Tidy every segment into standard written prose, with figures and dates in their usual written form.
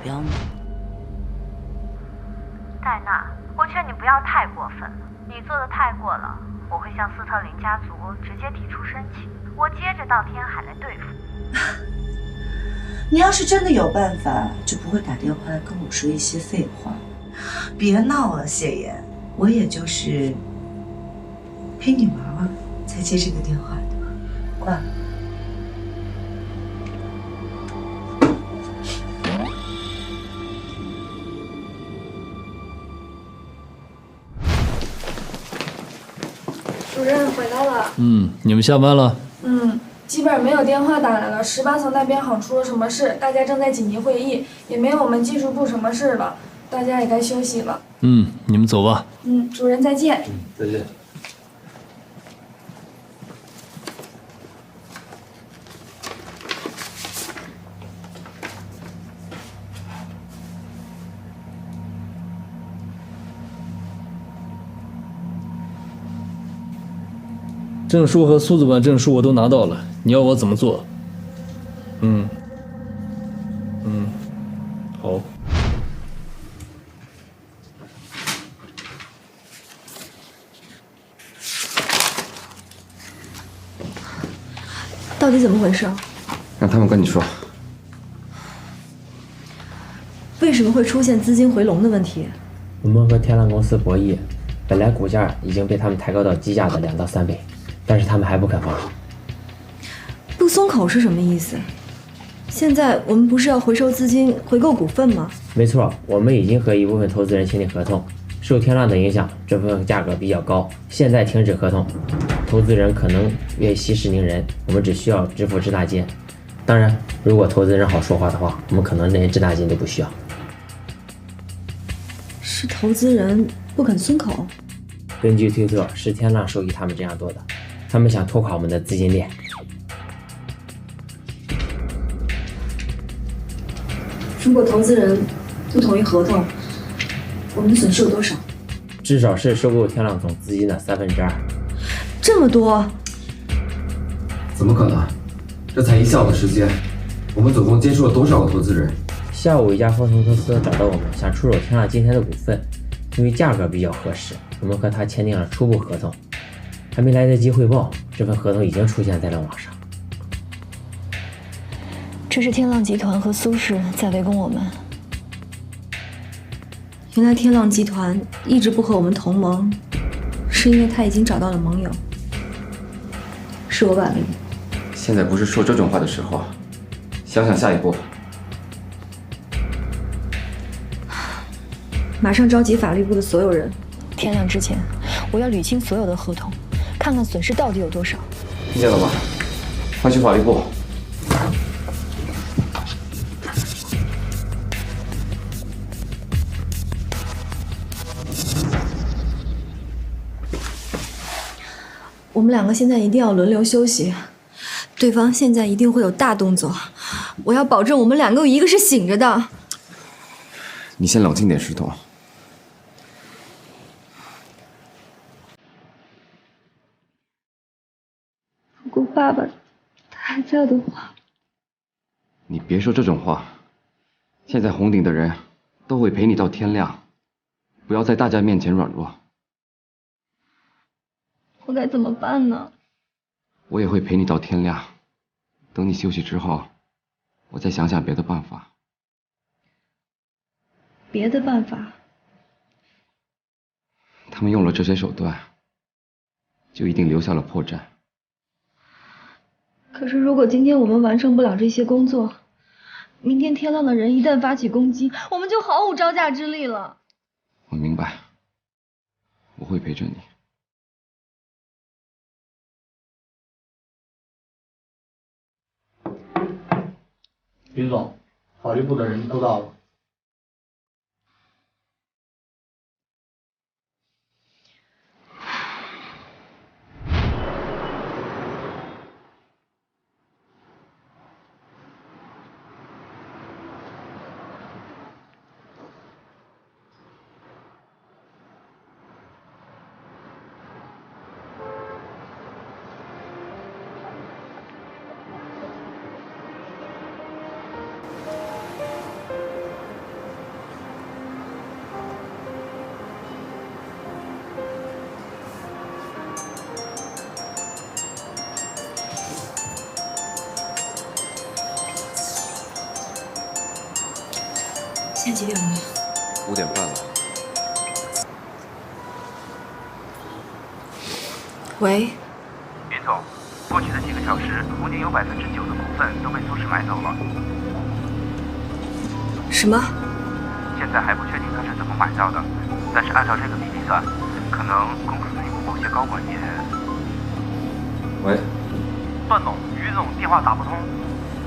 标吗？戴娜，我劝你不要太过分了，你做的太过了，我会向斯特林家族直接提出申请，我接着到天海来对付你。你要是真的有办法，就不会打电话来跟我说一些废话。别闹了，谢言，我也就是陪你玩玩才接这个电话的。挂了。主任回来了。你们下班了？基本没有电话打来了。18层那边好出了什么事，大家正在紧急会议，也没有我们技术部什么事了，大家也该休息了。你们走吧。主任再见。再见。证书和苏子版证书我都拿到了，你要我怎么做？好。到底怎么回事？让他们跟你说。为什么会出现资金回笼的问题？我们和天浪公司博弈，本来股价已经被他们抬高到基价的2到3倍，但是他们还不肯放手。不松口是什么意思？现在我们不是要回收资金、回购股份吗？没错，我们已经和一部分投资人签订合同，受天浪的影响，这份价格比较高，现在停止合同，投资人可能愿息事宁人，我们只需要支付滞纳金。当然，如果投资人好说话的话，我们可能连滞纳金都不需要。是投资人不肯松口？根据推测，是天浪授意他们这样做的，他们想拖垮我们的资金链。如果投资人不同意合同，我们的损失有多少？至少是收购天浪总资金的2/3。这么多？怎么可能？这才1下午的时间，我们总共接触了多少个投资人？下午，一家风投公司找到我们，想出手天浪今天的股份，因为价格比较合适，我们和他签订了初步合同。还没来得及汇报，这份合同已经出现在了网上。这是天浪集团和苏氏在围攻我们。原来天浪集团一直不和我们同盟，是因为他已经找到了盟友。是我把柄。现在不是说这种话的时候，想想下一步。马上召集法律部的所有人。天亮之前，我要捋清所有的合同，看看损失到底有多少。听见了吗？快去法律部。我们2个现在一定要轮流休息，对方现在一定会有大动作，我要保证我们2个有一个是醒着的。你先冷静点，石头。如果爸爸他还在的话，你别说这种话。现在红顶的人都会陪你到天亮，不要在大家面前软弱。我该怎么办呢？我也会陪你到天亮，等你休息之后，我再想想别的办法。别的办法？他们用了这些手段，就一定留下了破绽。可是如果今天我们完成不了这些工作，明天天浪的人一旦发起攻击，我们就毫无招架之力了。我明白，我会陪着你。林总，法律部的人都到了。现在几点了？5点半了。喂，云总，过去的几个小时，红鼎有9%的股份都被苏氏买走了。什么？现在还不确定他是怎么买到的，但是按照这个比例算，可能公司内部某些高管也……喂，段总，于总电话打不通。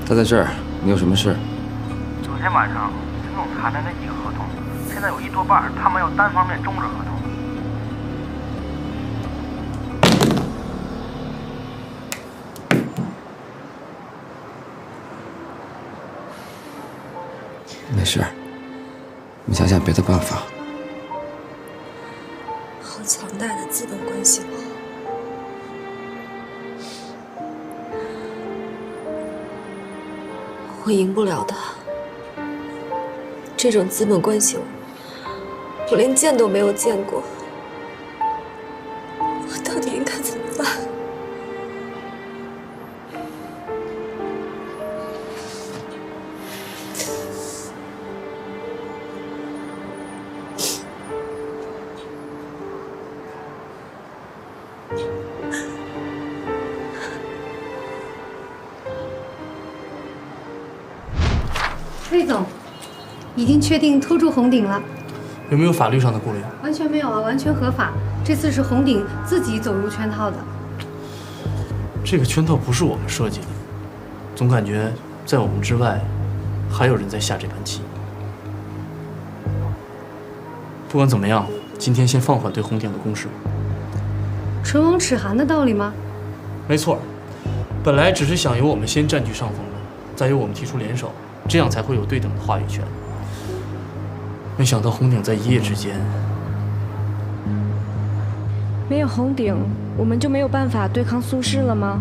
他在这儿，你有什么事？昨天晚上陈总谈的那几个合同，现在有1多半他们要单方面终止合同。没事，你想想别的办法。好强大的资本关系网，我赢不了的。这种资本关系网，我连见都没有见过，我到底应该怎么办？魏总，已经确定拖住红鼎了。有没有法律上的顾虑？完全没有啊，完全合法。这次是红鼎自己走入圈套的。这个圈套不是我们设计的，总感觉在我们之外，还有人在下这盘棋。不管怎么样，今天先放缓对红鼎的攻势。唇亡齿寒的道理吗？没错，本来只是想由我们先占据上风的，再由我们提出联手，这样才会有对等的话语权。没想到红鼎在一夜之间，没有红鼎，我们就没有办法对抗苏氏了吗？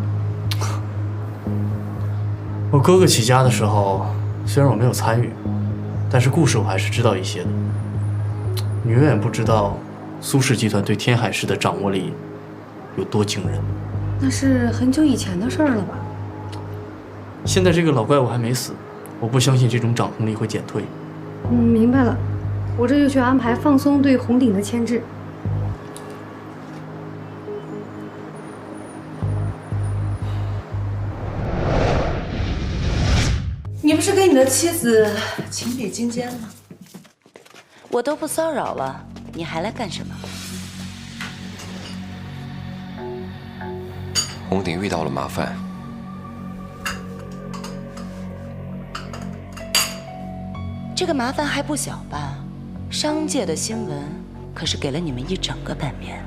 我哥哥起家的时候，虽然我没有参与，但是故事我还是知道一些的。你永远不知道苏氏集团对天海市的掌握力有多惊人。那是很久以前的事儿了吧？现在这个老怪物还没死，我不相信这种掌控力会减退。明白了，我这就去安排放松对红鼎的牵制。你不是跟你的妻子情比金坚吗？我都不骚扰了，你还来干什么？红鼎遇到了麻烦，这个麻烦还不小吧？商界的新闻可是给了你们一整个版面。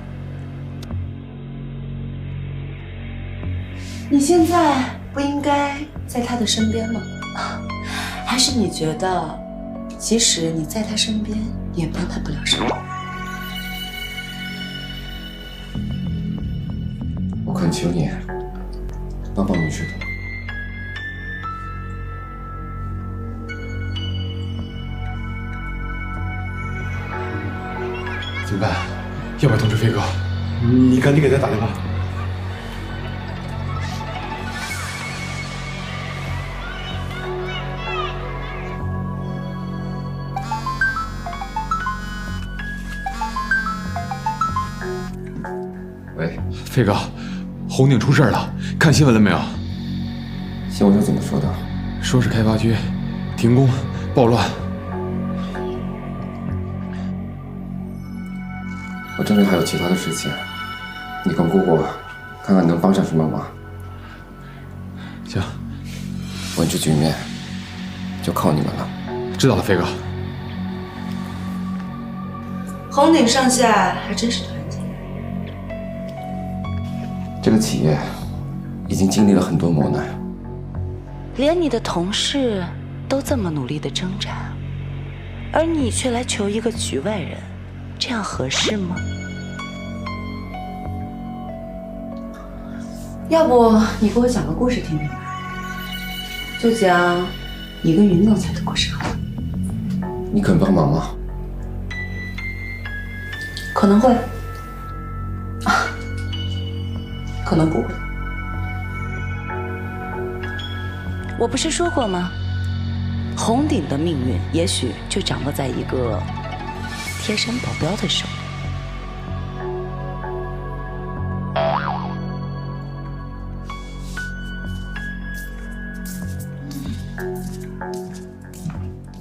你现在不应该在他的身边吗？还是你觉得，即使你在他身边，也帮他不了什么？我恳求你，帮帮女婿的。怎么办？要不要通知飞哥？你赶紧给他打电话。喂，飞哥，红鼎出事了，看新闻了没有？新闻上怎么说的？说是开发区停工暴乱。我这边还有其他的事情，你跟姑姑看看能帮上什么忙。行，稳住局面就靠你们了。知道了，飞哥。红鼎上下还真是团结。这个企业已经经历了很多磨难，连你的同事都这么努力的挣扎，而你却来求一个局外人，这样合适吗？要不你给我讲个故事听听吧，就讲你跟云总裁的故事好了。你肯帮忙吗？可能会，可能不会。我不是说过吗？红鼎的命运也许就掌握在一个贴身保镖的手里。